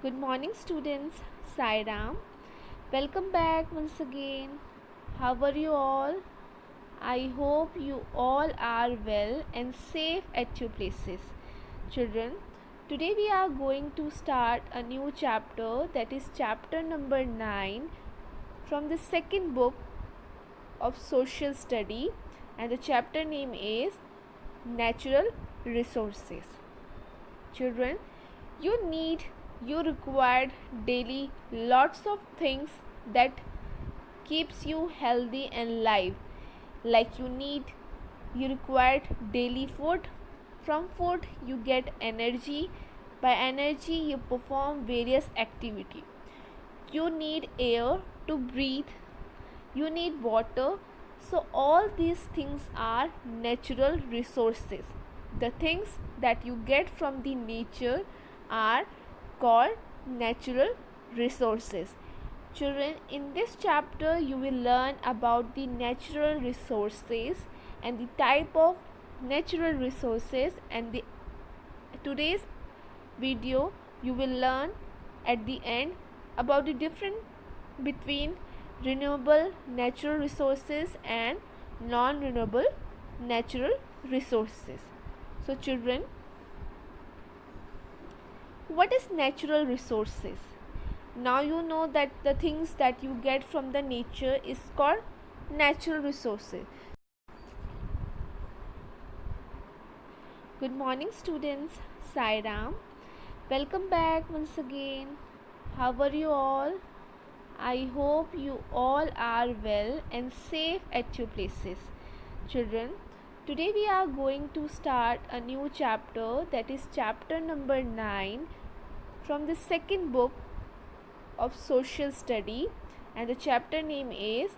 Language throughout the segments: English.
Good morning, students. Sai Ram. Welcome back once again. How are you all? I hope you all are well and safe at your places. Children, today we are going to start a new chapter, that is chapter number 9 from the second book of social study, and the chapter name is Natural Resources. Children, you required daily lots of things that keeps you healthy and live, like you required daily food. From food you get energy. By energy you perform various activity. You need air to breathe. You need water. So all these things are natural resources. The things that you get from the nature are called natural resources. Children, in this chapter you will learn about the natural resources and the type of natural resources, and the today's video you will learn at the end about the difference between renewable natural resources and non-renewable natural resources. So children, what is natural resources? Now you know that the things that you get from the nature is called natural resources. Good morning, students. Sai Ram. Welcome back once again. How are you all? I hope you all are well and safe at your places. Children, today we are going to start a new chapter, that is chapter number 9 from the second book of social study, and the chapter name is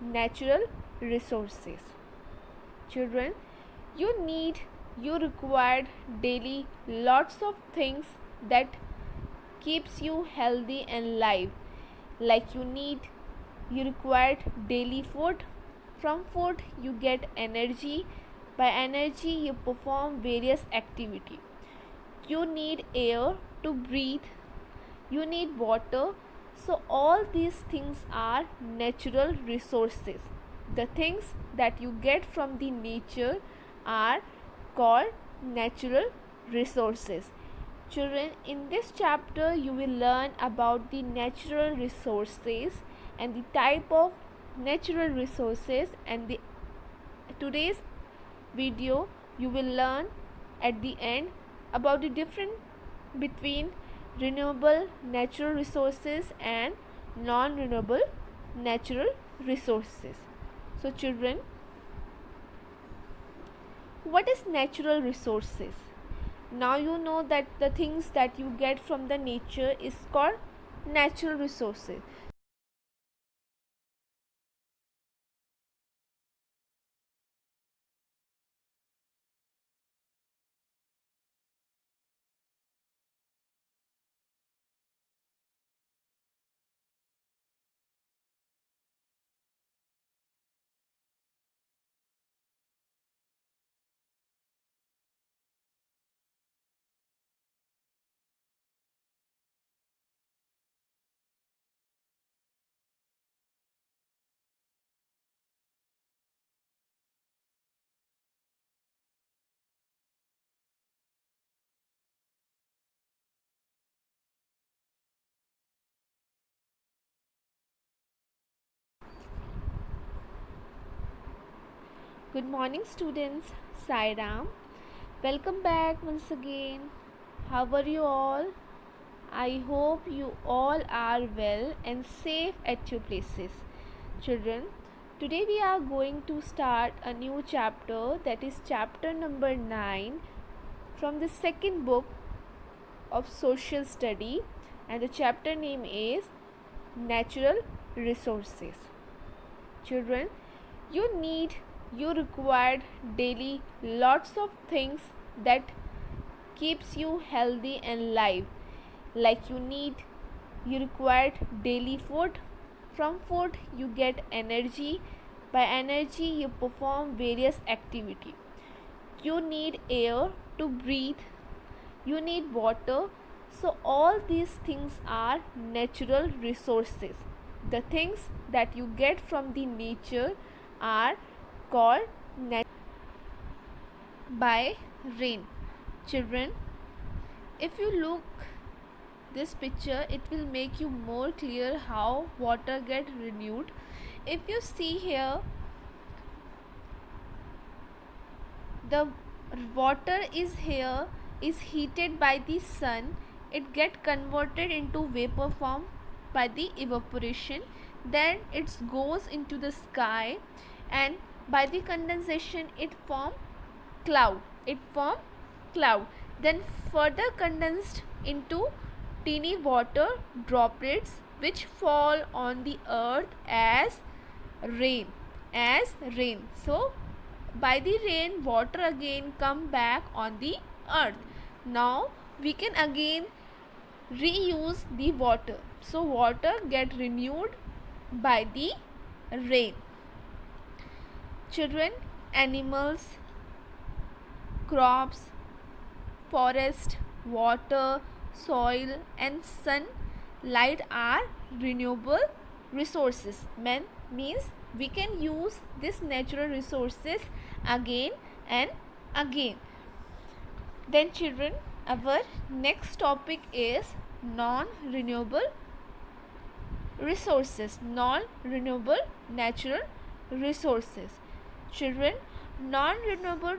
Natural Resources. Children, you required daily lots of things that keeps you healthy and live, like you required daily food. From food you get energy. By energy you perform various activity. You need air to breathe. You need water. So all these things are natural resources. The things that you get from the nature are called natural resources. Children, in this chapter you will learn about the natural resources and the type of natural resources, and the today's video you will learn at the end about the difference between renewable natural resources and non-renewable natural resources. So children, what is natural resources? Now you know that the things that you get from the nature is called natural resources. Good morning, students. Sai Ram. Welcome back once again. How are you all? I hope you all are well and safe at your places. Children, today we are going to start a new chapter, that is chapter number 9 from the second book of social study, and the chapter name is Natural Resources. Children, you need you required daily lots of things that keeps you healthy and live, like you required daily food. From food you get energy. By energy you perform various activity. You need air to breathe. You need water. So all these things are natural resources. The things that you get from the nature are called by rain. Children, if you look this picture, it will make you more clear how water get renewed. If you see here, the water is heated by the sun. It get converted into vapor form by the evaporation, then it goes into the sky, and by the condensation it form cloud, then further condensed into teeny water droplets which fall on the earth as rain. So by the rain, water again come back on the earth. Now we can again reuse the water. So water get renewed by the rain. Children, animals, crops, forest, water, soil and sunlight are renewable resources. Means we can use these natural resources again and again. Then children, our next topic is non-renewable resources, non-renewable natural resources. Children, non-renewable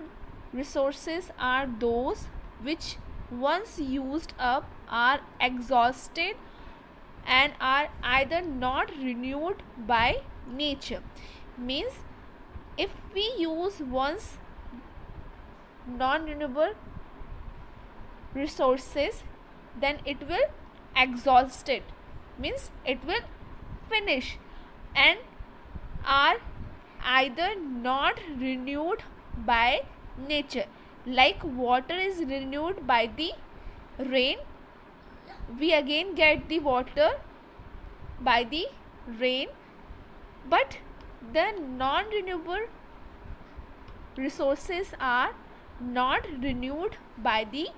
resources are those which once used up are exhausted and are either not renewed by nature. Means if we use once non-renewable resources, then it will exhaust it, means it will finish and are either not renewed by nature. Like water is renewed by the rain, we again get the water by the rain, but the non-renewable resources are not renewed by the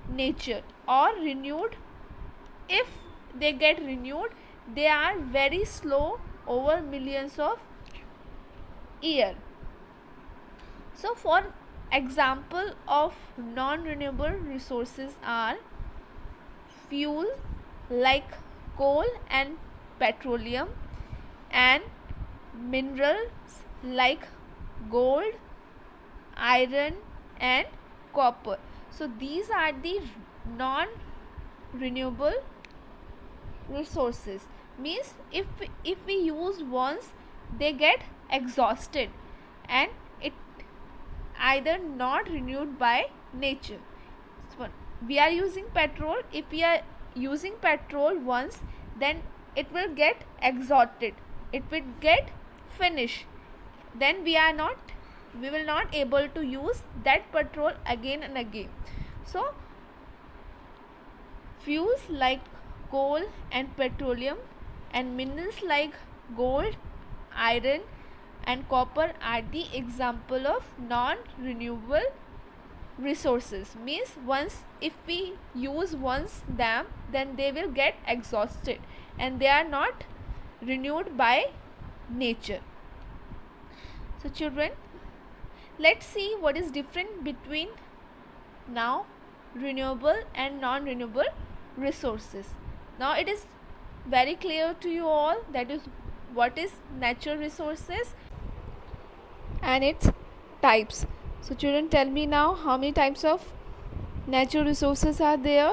nature, or renewed, if they get renewed, they are very slow over millions of years. So for example of non-renewable resources are fuel like coal and petroleum, and minerals like gold, iron and copper. So these are the non-renewable resources. Means if we use once, they get exhausted and it either not renewed by nature. So we are using petrol. If we are using petrol once, then it will get exhausted, it will get finished, then we will not able to use that petrol again and again. So fuels like coal and petroleum and minerals like gold, iron and copper are the example of non-renewable resources. Means once if we use once them, then they will get exhausted and they are not renewed by nature. So children, let's see what is different between now renewable and non-renewable resources. Now it is very clear to you all that is what is natural resources and its types. So children, tell me now, how many types of natural resources are there?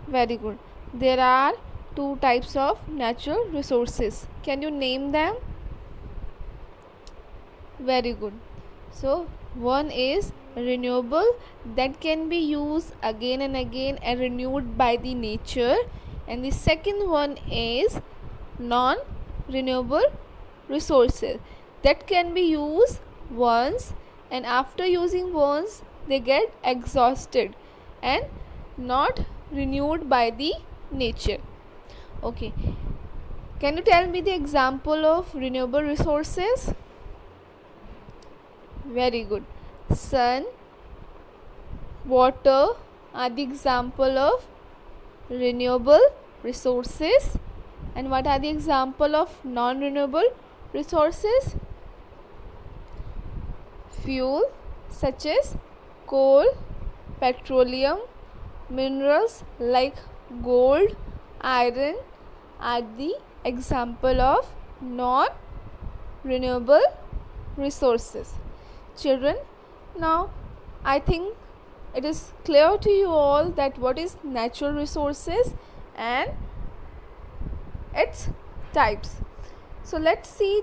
Very good. There are 2 types of natural resources. Can you name them? Very good. So one is renewable, that can be used again and again and renewed by the nature, and the second one is non-renewable resources, that can be used once and after using once they get exhausted and not renewed by the nature. Okay, can you tell me the example of renewable resources? Very good. Sun, water, are the example of renewable resources, and what are the example of non-renewable resources? Fuel such as coal, petroleum, minerals like gold, iron are the example of non-renewable resources. Children, now I think it is clear to you all that what is natural resources and its types. So let's see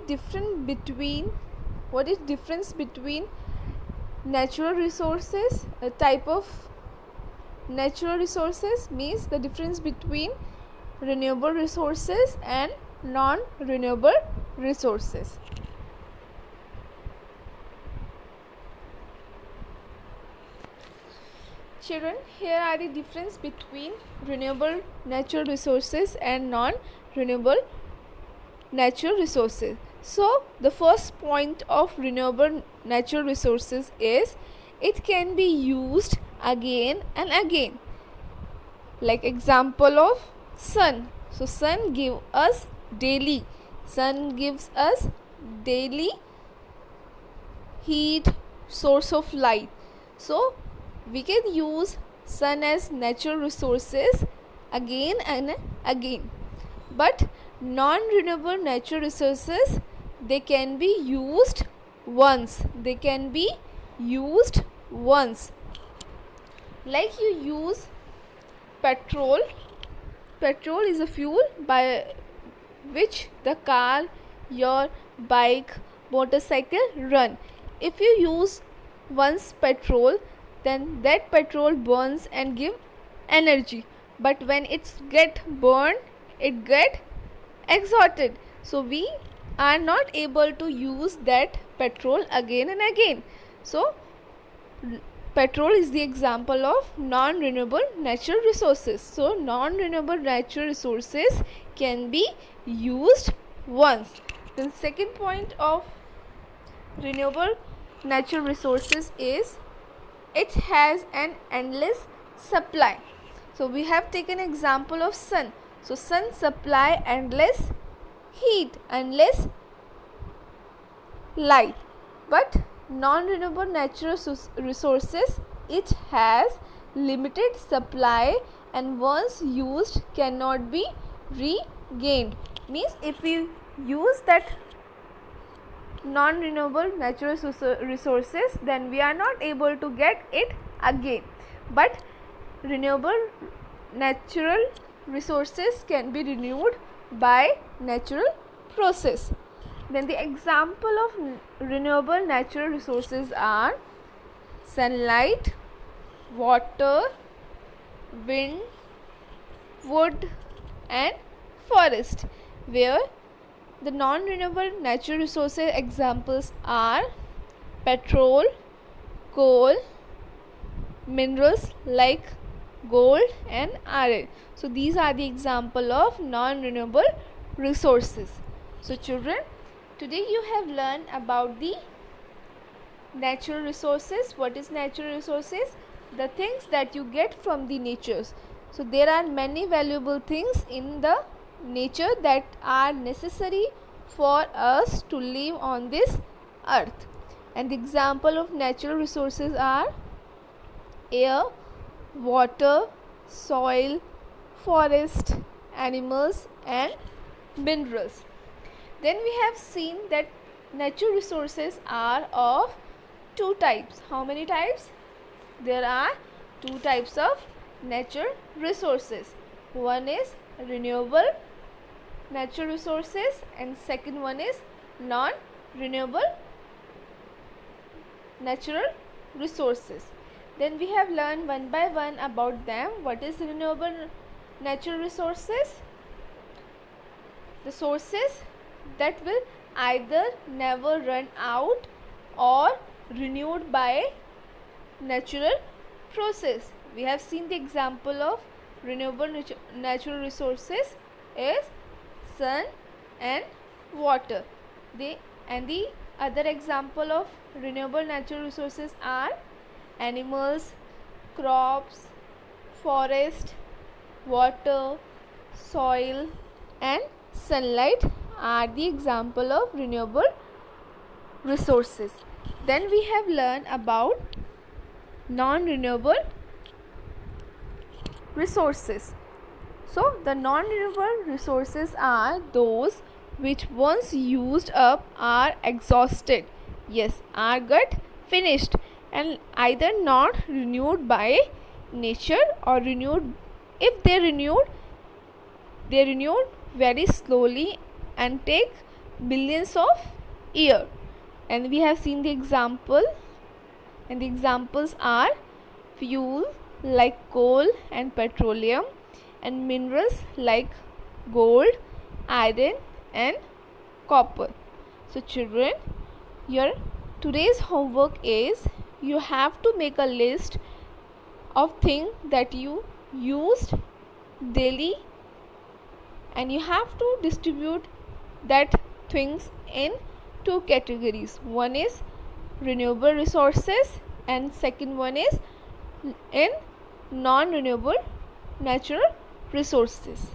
what is difference between natural resources, a type of natural resources means the difference between renewable resources and non-renewable resources. Children, here are the difference between renewable natural resources and non-renewable natural resources. So the first point of renewable natural resources is it can be used again and again. Like example of sun. So sun gives us daily heat, source of light. So we can use sun as natural resources again and again. But non-renewable natural resources, they can be used once. Like you use petrol. Petrol is a fuel by which the car, your bike, motorcycle run. If you use once petrol, then that petrol burns and give energy. But when it's get burned, it get exhausted. So we are not able to use that petrol again and again. So petrol is the example of non-renewable natural resources. So non-renewable natural resources can be used once. The second point of renewable natural resources is it has an endless supply. So we have taken example of sun. So sun supply endless heat, endless light. But non-renewable natural resources, it has limited supply and once used cannot be regained. Means if we use that non-renewable natural resources, then we are not able to get it again. But renewable natural resources can be renewed by natural process. Then the example of renewable natural resources are sunlight, water, wind, wood and forest, where the non-renewable natural resources examples are petrol, coal, minerals like gold and iron. So these are the example of non-renewable resources. So children, today you have learned about the natural resources. What is natural resources? The things that you get from the natures. So there are many valuable things in the nature that are necessary for us to live on this earth. And the example of natural resources are air, water, soil, forest, animals and minerals. Then we have seen that natural resources are of two types. How many types? There are two types of natural resources. One is renewable natural resources and second one is non-renewable natural resources. Then we have learned one by one about them. What is renewable natural resources? The sources that will either never run out or renewed by natural process. We have seen the example of renewable natural resources is sun and water. The other example of renewable natural resources are animals, crops, forest, water, soil, and sunlight are the example of renewable resources. Then we have learned about non-renewable resources. So the non-renewable resources are those which once used up are exhausted, yes, are got finished and either not renewed by nature or renewed. If they renewed very slowly and take billions of years. And we have seen the example, and the examples are fuel like coal and petroleum, and minerals like gold, iron, and copper. So children, your today's homework is you have to make a list of things that you used daily, and you have to distribute that things in two categories. One is renewable resources and second one is in non-renewable natural resources.